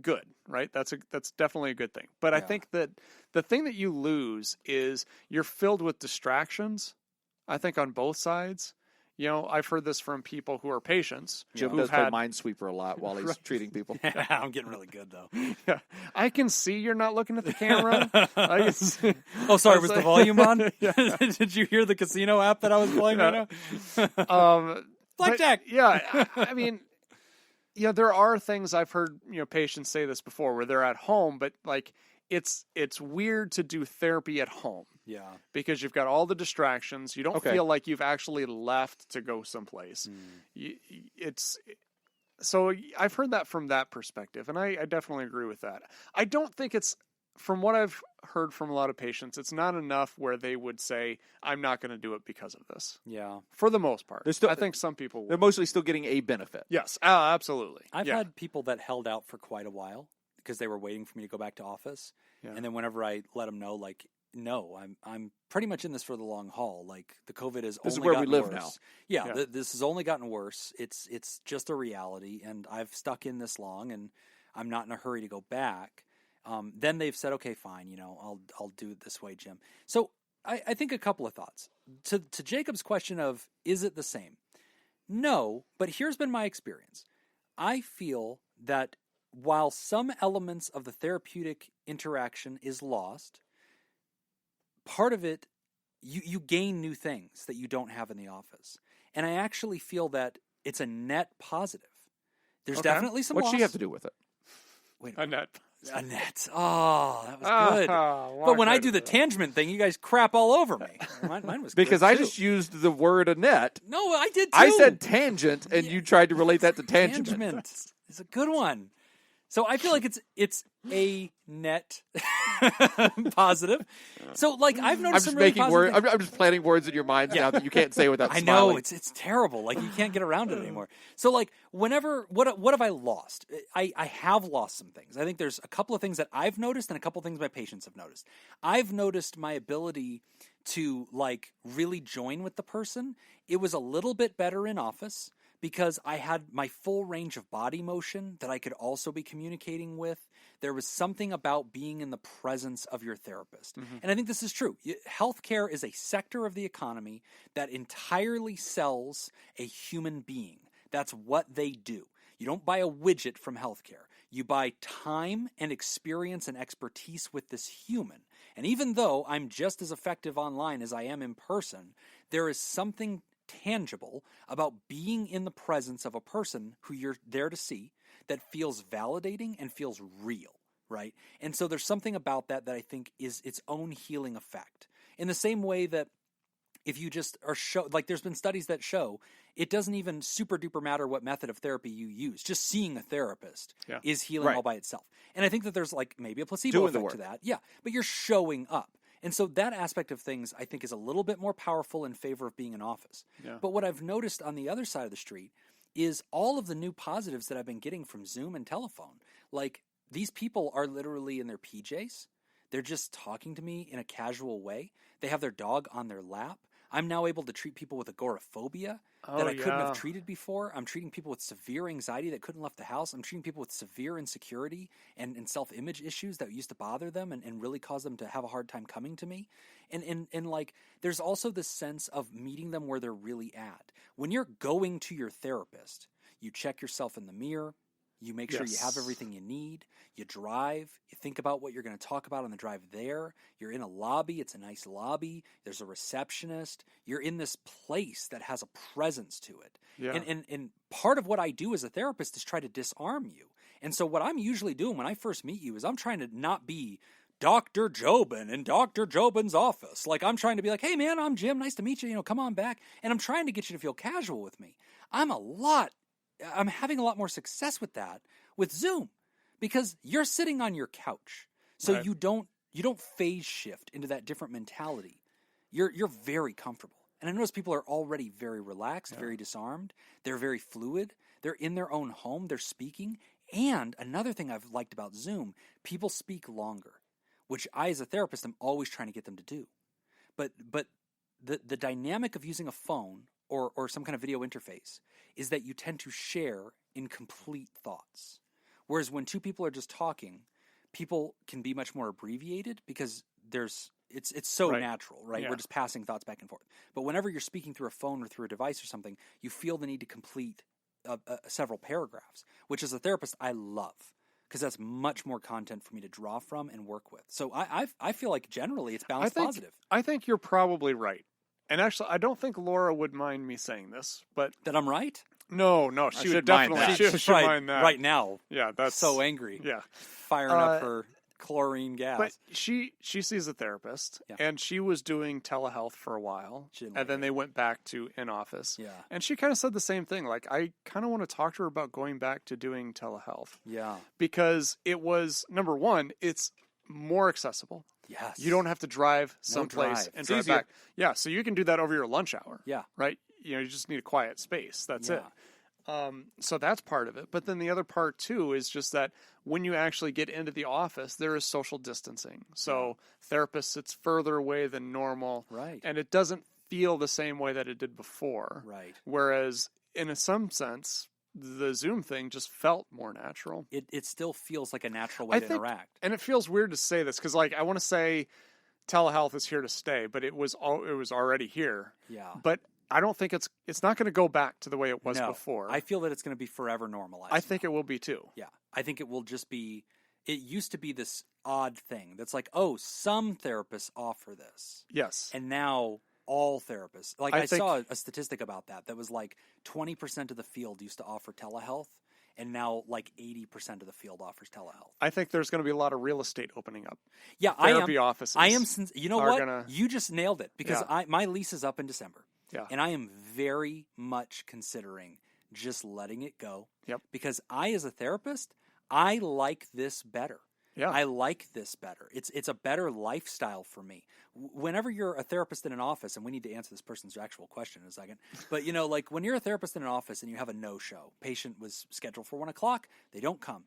Good, right? That's definitely a good thing. But I think that the thing that you lose is you're filled with distractions. I think on both sides. I've heard this from people who are patients. Jim does play Minesweeper a lot while he's treating people. Yeah, I'm getting really good, though. Yeah. I can see you're not looking at the camera. Oh, sorry, was the volume on? Yeah. Did you hear the casino app that I was playing right now? Blackjack! I mean, there are things I've heard, patients say this before where they're at home, but like it's weird to do therapy at home. Yeah. Because you've got all the distractions. You don't feel like you've actually left to go someplace. So I've heard that from that perspective, and I definitely agree with that. I don't think it's, from what I've heard from a lot of patients, it's not enough where they would say, I'm not going to do it because of this. Yeah. For the most part. I think some people will. They're mostly still getting a benefit. Yes, absolutely. I've had people that held out for quite a while because they were waiting for me to go back to office. Yeah. And then whenever I let them know, like, no, I'm pretty much in this for the long haul. Like the COVID is this only is where gotten we live worse. now. Yeah, this has only gotten worse. It's just a reality, and I've stuck in this long, and I'm not in a hurry to go back. Then they've said, okay, fine, I'll do it this way, Jim. So I think a couple of thoughts to Jacob's question of is it the same? No, but here's been my experience. I feel that while some elements of the therapeutic interaction is lost, part of it you gain new things that you don't have in the office. And I actually feel that it's a net positive. There's definitely some What's loss. she have to do with it? Wait A net. A net. Oh, that was good. But when I do the tangent thing, you guys crap all over me. Mine was Because good I too. just used the word a net. No, I did too. I said tangent, and you tried to relate that to tangent. Tangent. It's a good one. So I feel like it's a net positive. So like I've noticed some really positive words. things. I'm just planting words in your mind now that you can't say without I smiling. know it's terrible. Like you can't get around it anymore. So like whenever what have I lost? I have lost some things. I think there's a couple of things that I've noticed and a couple of things my patients have noticed. I've noticed my ability to like really join with the person. It was a little bit better in office, because I had my full range of body motion that I could also be communicating with. There was something about being in the presence of your therapist. Mm-hmm. And I think this is true. Healthcare is a sector of the economy that entirely sells a human being. That's what they do. You don't buy a widget from healthcare. You buy time and experience and expertise with this human. And even though I'm just as effective online as I am in person, there is something tangible about being in the presence of a person who you're there to see that feels validating and feels real, right? And so there's something about that I think is its own healing effect. In the same way that if you just are like there's been studies that show it doesn't even super duper matter what method of therapy you use. Just seeing a therapist is healing all by itself. And I think that there's like maybe a placebo effect to that. Yeah, but you're showing up. And so that aspect of things, I think, is a little bit more powerful in favor of being in office. Yeah. But what I've noticed on the other side of the street is all of the new positives that I've been getting from Zoom and telephone. Like, these people are literally in their PJs. They're just talking to me in a casual way. They have their dog on their lap. I'm now able to treat people with agoraphobia that I couldn't have treated before. I'm treating people with severe anxiety that couldn't left the house. I'm treating people with severe insecurity and self-image issues that used to bother them and really cause them to have a hard time coming to me. And like, there's also this sense of meeting them where they're really at. When you're going to your therapist, you check yourself in the mirror. You make sure you have everything you need. You drive. You think about what you're going to talk about on the drive there. You're in a lobby. It's a nice lobby. There's a receptionist. You're in this place that has a presence to it. Yeah. And part of what I do as a therapist is try to disarm you. And so what I'm usually doing when I first meet you is I'm trying to not be Dr. Jobin in Dr. Jobin's office. Like, I'm trying to be like, hey, man, I'm Jim. Nice to meet you. Come on back. And I'm trying to get you to feel casual with me. I'm having a lot more success with that with Zoom because you're sitting on your couch. So you don't phase shift into that different mentality. You're very comfortable. And I notice people are already very relaxed, very disarmed. They're very fluid. They're in their own home. They're speaking. And another thing I've liked about Zoom, people speak longer, which I as a therapist am always trying to get them to do. But the dynamic of using a phone or some kind of video interface is that you tend to share incomplete thoughts. Whereas when two people are just talking, people can be much more abbreviated because it's so natural, right? Yeah. We're just passing thoughts back and forth. But whenever you're speaking through a phone or through a device or something, you feel the need to complete several paragraphs, which as a therapist I love because that's much more content for me to draw from and work with. So I feel like generally it's balanced positive. I think you're probably right. And actually, I don't think Laura would mind me saying this, but that I'm right? No, she would definitely she should mind that. Right now. Yeah, that's so angry. Yeah. Firing up her chlorine gas. But she sees a therapist and she was doing telehealth for a while. And then they went back to in-office. Yeah. And she kind of said the same thing. Like, I kind of want to talk to her about going back to doing telehealth. Yeah. Because it was, number one, it's more accessible. Yes. You don't have to drive someplace and drive back. Yeah, so you can do that over your lunch hour. Yeah. Right? You just need a quiet space. That's it. So that's part of it. But then the other part, too, is just that when you actually get into the office, there is social distancing. So therapist sits further away than normal. Right. And it doesn't feel the same way that it did before. Right. Whereas, in some sense, the Zoom thing just felt more natural. It still feels like a natural way to interact. And it feels weird to say this because, like, I want to say telehealth is here to stay, but it was already here. Yeah. But I don't think it's not going to go back to the way it was before. I feel that it's going to be forever normalized. I think it will be too. Yeah. I think it will just be it used to be this odd thing that's like, oh, some therapists offer this. Yes. And now all therapists. Like I saw a statistic about that was like 20% of the field used to offer telehealth, and now like 80% of the field offers telehealth. I think there's going to be a lot of real estate opening up. Yeah, Therapy offices. You know what? You just nailed it, because my lease is up in December. Yeah. And I am very much considering just letting it go. Yep. Because as a therapist, I like this better. Yeah. I like this better. It's a better lifestyle for me. Whenever you're a therapist in an office, and we need to answer this person's actual question in a second, but like when you're a therapist in an office and you have a no-show, patient was scheduled for 1:00, they don't come.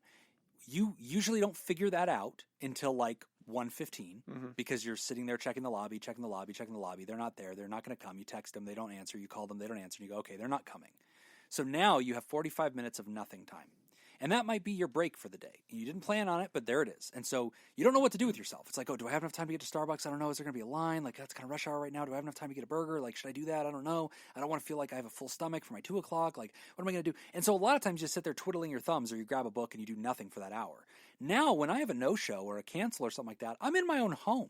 You usually don't figure that out until like 1:15, because you're sitting there checking the lobby. They're not there. They're not going to come. You text them. They don't answer. You call them. They don't answer. And you go, okay, they're not coming. So now you have 45 minutes of nothing time. And that might be your break for the day. You didn't plan on it, but there it is. And so you don't know what to do with yourself. It's like, oh, do I have enough time to get to Starbucks? I don't know. Is there going to be a line? Like, that's kind of rush hour right now. Do I have enough time to get a burger? Like, should I do that? I don't know. I don't want to feel like I have a full stomach for my 2:00. Like, what am I going to do? And so a lot of times you just sit there twiddling your thumbs, or you grab a book and you do nothing for that hour. Now, when I have a no-show or a cancel or something like that, I'm in my own home.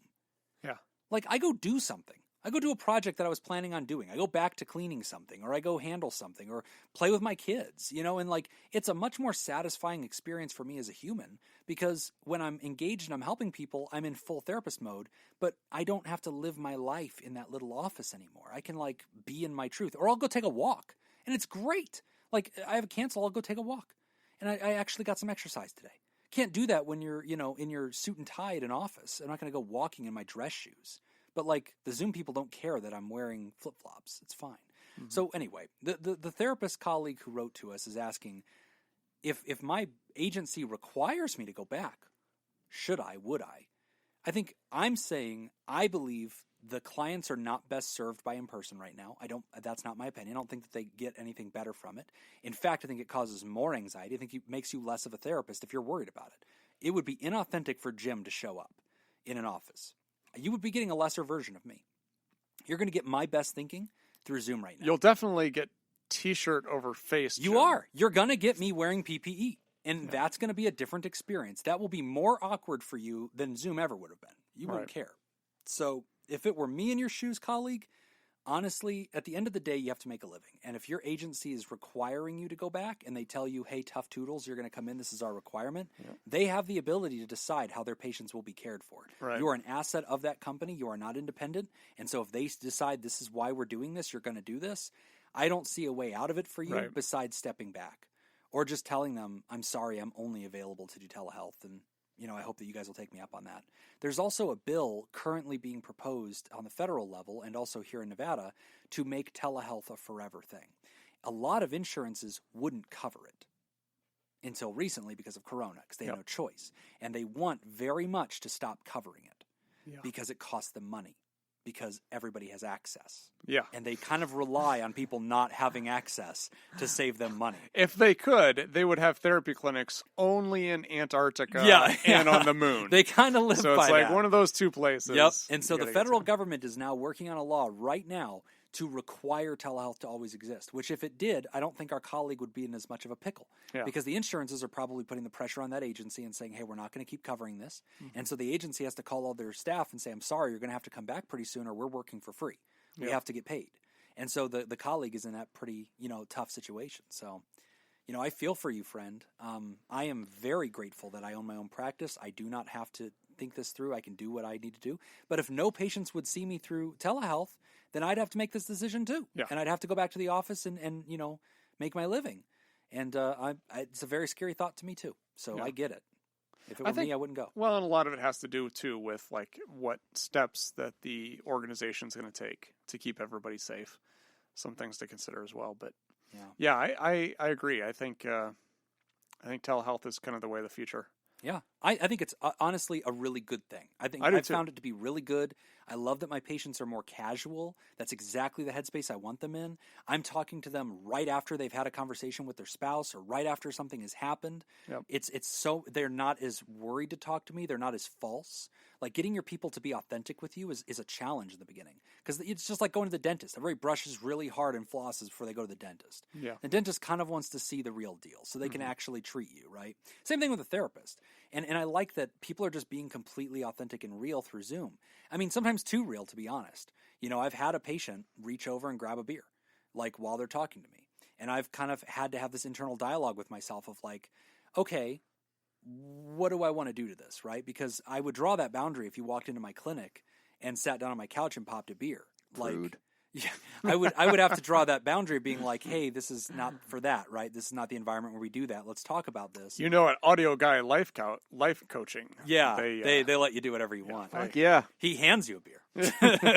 Yeah. Like, I go do something. I go do a project that I was planning on doing. I go back to cleaning something, or I go handle something, or play with my kids, and like, it's a much more satisfying experience for me as a human, because when I'm engaged and I'm helping people, I'm in full therapist mode, but I don't have to live my life in that little office anymore. I can like be in my truth, or I'll go take a walk, and it's great. Like, I have a cancel, I'll go take a walk, and I actually got some exercise today. Can't do that when you're, in your suit and tie at an office. I'm not going to go walking in my dress shoes. But like, the Zoom people don't care that I'm wearing flip-flops. It's fine. So anyway, the therapist colleague who wrote to us is asking, if my agency requires me to go back, would I? I think I'm saying I believe the clients are not best served by in-person right now. That's not my opinion. I don't think that they get anything better from it. In fact, I think it causes more anxiety. I think it makes you less of a therapist if you're worried about it. It would be inauthentic for Jim to show up in an office. You would be getting a lesser version of me. You're going to get my best thinking through Zoom right now. You'll definitely get T-shirt over face. You are. You're going to get me wearing PPE. And that's going to be a different experience. That will be more awkward for you than Zoom ever would have been. You wouldn't care. So if it were me in your shoes, colleague, honestly, at the end of the day, you have to make a living. And if your agency is requiring you to go back and they tell you, hey, tough toodles, you're going to come in, this is our requirement, they have the ability to decide how their patients will be cared for. Right. You are an asset of that company. You are not independent. And so if they decide this is why we're doing this, you're going to do this, I don't see a way out of it for you besides stepping back or just telling them, I'm sorry, I'm only available to do telehealth. And I hope that you guys will take me up on that. There's also a bill currently being proposed on the federal level and also here in Nevada to make telehealth a forever thing. A lot of insurances wouldn't cover it until recently because of Corona, because they have no choice. And they want very much to stop covering it because it costs them money, because everybody has access. Yeah. And they kind of rely on people not having access to save them money. If they could, they would have therapy clinics only in Antarctica and on the moon. They kind of live by that. So it's like one of those two places. Yep. And so the federal government is now working on a law right now to require telehealth to always exist, which if it did, I don't think our colleague would be in as much of a pickle because the insurances are probably putting the pressure on that agency and saying, hey, we're not going to keep covering this. And so the agency has to call all their staff and say, I'm sorry, you're going to have to come back pretty soon or we're working for free. We have to get paid. And so the colleague is in that pretty, tough situation. So, I feel for you, friend. I am very grateful that I own my own practice. I do not have to think this through. I can do what I need to do. But if no patients would see me through telehealth, then I'd have to make this decision too. Yeah. And I'd have to go back to the office and make my living. And it's a very scary thought to me too. So I get it. If it were me, I wouldn't go. Well, and a lot of it has to do too with like what steps that the organization's going to take to keep everybody safe. Some things to consider as well. But I agree. I think telehealth is kind of the way of the future. Yeah, I think it's honestly a really good thing. I found it to be really good. I love that my patients are more casual. That's exactly the headspace I want them in. I'm talking to them right after they've had a conversation with their spouse or right after something has happened. Yep. It's so they're not as worried to talk to me. They're not as false. Like getting your people to be authentic with you is a challenge in the beginning because it's just like going to the dentist. Everybody brushes really hard and flosses before they go to the dentist. Yeah. The dentist kind of wants to see the real deal so they can actually treat you, right? Same thing with a therapist. And I like that people are just being completely authentic and real through Zoom. I mean, sometimes too real, to be honest. You know, I've had a patient reach over and grab a beer, like while they're talking to me. And I've kind of had to have this internal dialogue with myself of like, okay, what do I want to do to this, right? Because I would draw that boundary if you walked into my clinic and sat down on my couch and popped a beer. Rude. Yeah, I would have to draw that boundary being like, hey, this is not for that, right? This is not the environment where we do that. Let's talk about this. You know, at Audio Guy Life Coaching. Yeah, they let you do whatever you want. Fuck yeah. He hands you a beer.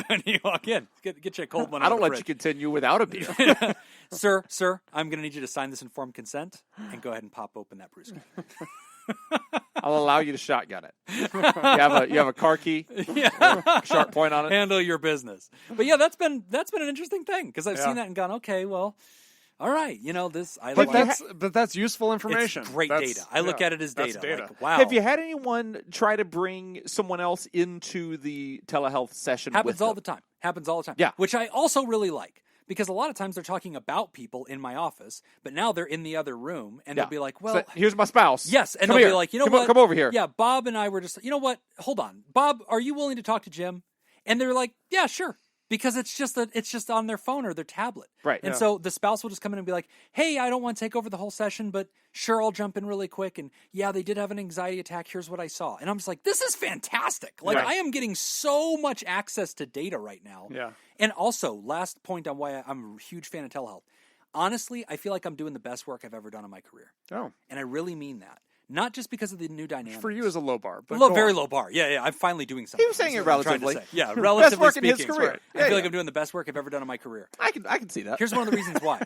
And you walk in. Get you a cold one. I don't let fridge. you continue without a beer. Sir, I'm going to need you to sign this informed consent and go ahead and pop open that brewski. I'll allow you to shotgun it. You have a car key, sharp point on it. Handle your business. But yeah, that's been an interesting thing because I've seen that and gone, okay, well, all right, you know this. But that's useful information. It's great data. I look at it as data. Data. Like, wow. Have you had anyone try to bring someone else into the telehealth session? Happens all the time. Yeah, which I also really like. Because a lot of times they're talking about people in my office, but now they're in the other room, and they'll be like, well... So, here's my spouse. Yes, and they'll be like, you know what? Come over here. Yeah, Bob and I were just... You know what? Hold on. Bob, are you willing to talk to Jim? And they're like, yeah, sure. Because it's just on their phone or their tablet. Right. And so the spouse will just come in and be like, hey, I don't want to take over the whole session, but sure, I'll jump in really quick. And yeah, they did have an anxiety attack. Here's what I saw. And I'm just like, this is fantastic. Like, I am getting so much access to data right now. Yeah. And also, last point on why I'm a huge fan of telehealth. Honestly, I feel like I'm doing the best work I've ever done in my career. Oh. And I really mean that. Not just because of the new dynamics. For you is a low bar. But very low bar. Yeah, I'm finally doing something. He was saying it relatively. Yeah, relatively best work speaking. in his career. I feel like I'm doing the best work I've ever done in my career. I can see that. Here's one of the reasons why.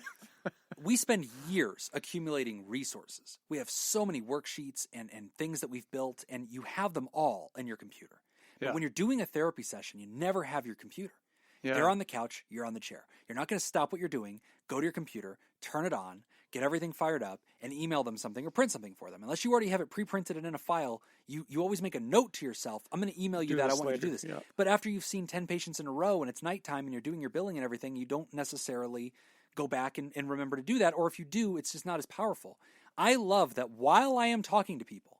We spend years accumulating resources. We have so many worksheets and things that we've built, and you have them all in your computer. But when you're doing a therapy session, you never have your computer. Yeah. They're on the couch, you're on the chair. You're not going to stop what you're doing, go to your computer, turn it on, get everything fired up, and email them something or print something for them. Unless you already have it pre-printed and in a file, you always make a note to yourself, I'm going to email you that I want you to do this. Yeah. But after you've seen 10 patients in a row and it's nighttime and you're doing your billing and everything, you don't necessarily go back and remember to do that. Or if you do, it's just not as powerful. I love that while I am talking to people,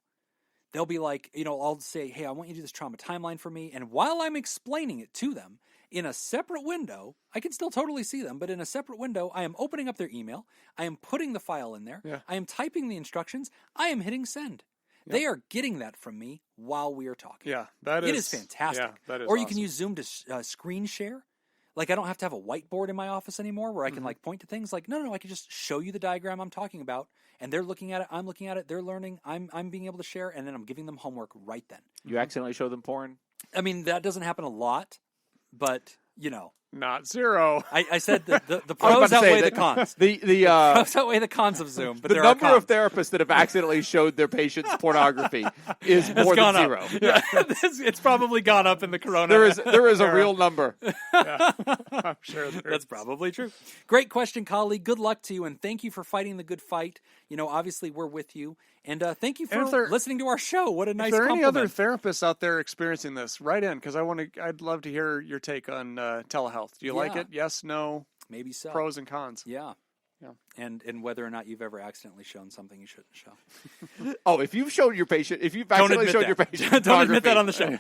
they'll be like, you know, I'll say, hey, I want you to do this trauma timeline for me. And while I'm explaining it to them, in a separate window, I can still totally see them, but in a separate window, I am opening up their email. I am putting the file in there. Yeah. I am typing the instructions. I am hitting send. Yeah. They are getting that from me while we are talking. Yeah, it is fantastic. Yeah, that is or you awesome. can use Zoom to screen share. Like, I don't have to have a whiteboard in my office anymore where I can like point to things. Like, no, I can just show you the diagram I'm talking about, and they're looking at it, I'm looking at it, they're learning, I'm being able to share, and then I'm giving them homework right then. You accidentally show them porn? I mean, that doesn't happen a lot, but, you know. Not zero. I said the pros outweigh the cons. The pros outweigh the cons of Zoom, but the there number are of therapists that have accidentally showed their patients pornography is more than zero. Up. Yeah. It's probably gone up in the corona. There is a real number. Yeah. I'm sure that's probably true. Great question, colleague. Good luck to you, and thank you for fighting the good fight. You know, obviously we're with you, and thank you for listening to our show. What a nice compliment. If there are any other therapists out there experiencing this, write in because I'd love to hear your take on telehealth. Do you like it? Yes, no, maybe so. Pros and cons. Yeah. And whether or not you've ever accidentally shown something you shouldn't show. Oh, if you've shown your patient, if you've accidentally shown your patient, don't admit that on the show.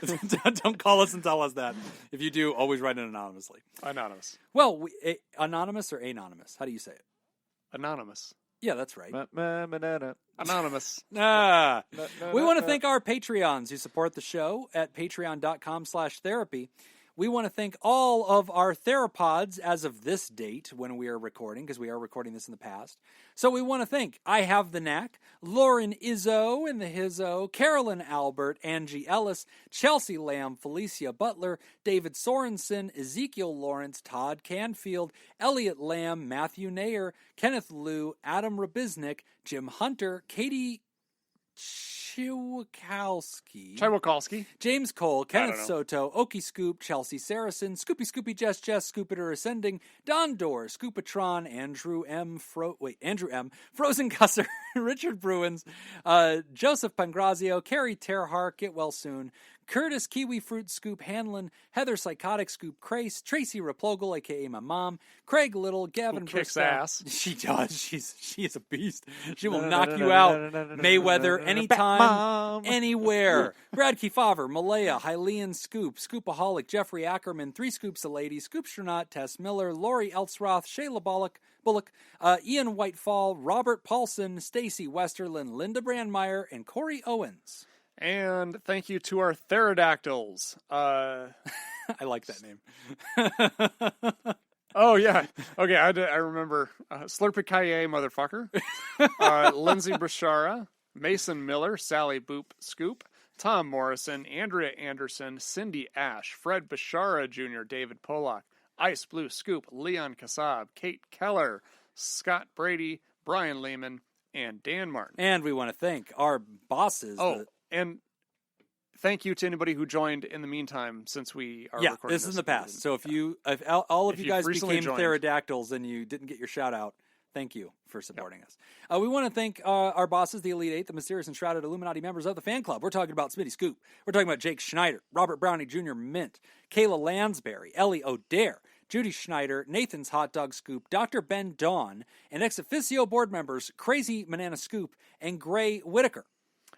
Don't call us and tell us that. If you do, always write in anonymously. Anonymous. Well, anonymous or anonymous? How do you say it? Anonymous. Yeah, that's right. Anonymous. We want to thank our Patreons who support the show at patreon.com/therapy. We want to thank all of our THERAPODs as of this date when we are recording, because we are recording this in the past. So we want to thank I Have the Knack, Lauren Izzo and the Hizzo, Carolyn Albert, Angie Ellis, Chelsea Lamb, Felicia Butler, David Sorensen, Ezekiel Lawrence, Todd Canfield, Elliot Lamb, Matthew Nayer, Kenneth Liu, Adam Rabiznik, Jim Hunter, Katie Chiwakowski, James Cole, Kenneth Soto, Okie Scoop, Chelsea Saracen, Scoopy Jess, Scoopiter Ascending, Don Dorr, Scoopatron, Andrew M, Frozen Cusser, Richard Bruins, Joseph Pangrazio, Carrie Terhar, Get Well Soon, Curtis Kiwi Fruit Scoop Hanlon, Heather Psychotic Scoop Crace, Tracy Replogle, aka my mom, Craig Little, Gavin Who kicks Bristow. ass. She does. She is a beast. She will knock you out. Mayweather, anytime, anywhere. Brad Kefauver, Malaya, Hylian Scoop, Scoopaholic, Jeffrey Ackerman, Three Scoops a Lady, Scoopstronaut, Tess Miller, Lori Elsroth, Shayla Bullock, Ian Whitefall, Robert Paulson, Stacy Westerlin, Linda Brandmeier, and Corey Owens. And thank you to our Theradactyls. I like that name. Oh, yeah. Okay, I remember. Slurpikaye, motherfucker. Lindsay Brashara, Mason Miller, Sally Boop Scoop, Tom Morrison, Andrea Anderson, Cindy Ash, Fred Bashara Jr., David Polak, Ice Blue Scoop, Leon Kassab, Kate Keller, Scott Brady, Brian Lehman, and Dan Martin. And we want to thank our bosses. And thank you to anybody who joined in the meantime since we are recording this is in the past. So if all of you guys became joined. Theradactyls and you didn't get your shout out, thank you for supporting us. We want to thank our bosses, the Elite Eight, the mysterious and shrouded Illuminati members of the fan club. We're talking about Smitty Scoop. We're talking about Jake Schneider, Robert Brownie Jr. Mint, Kayla Lansbury, Ellie O'Dare, Judy Schneider, Nathan's Hot Dog Scoop, Dr. Ben Dawn, and ex officio board members Crazy Banana Scoop and Gray Whitaker.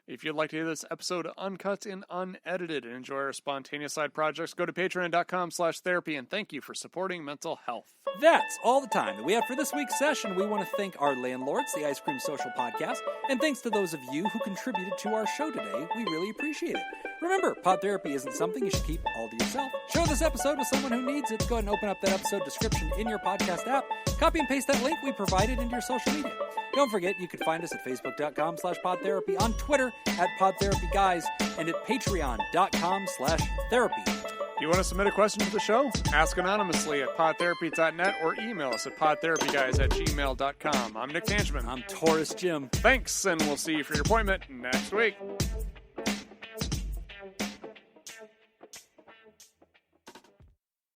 If you'd like to hear this episode uncut and unedited and enjoy our spontaneous side projects, go to patreon.com/therapy, and thank you for supporting mental health. That's all the time that we have for this week's session. We want to thank our landlords, the Ice Cream Social Podcast, and thanks to those of you who contributed to our show today. We really appreciate it. Remember, pod therapy isn't something you should keep all to yourself. Share this episode with someone who needs it. Go ahead and open up that episode description in your podcast app. Copy and paste that link we provided into your social media. Don't forget, you can find us at facebook.com/podtherapy, on Twitter at PodTherapyGuys, and at patreon.com/therapy. You want to submit a question to the show? Ask anonymously at podtherapy.net or email us at podtherapyguys@gmail.com. I'm Nick Tanchman. I'm Taurus Jim. Thanks, and we'll see you for your appointment next week.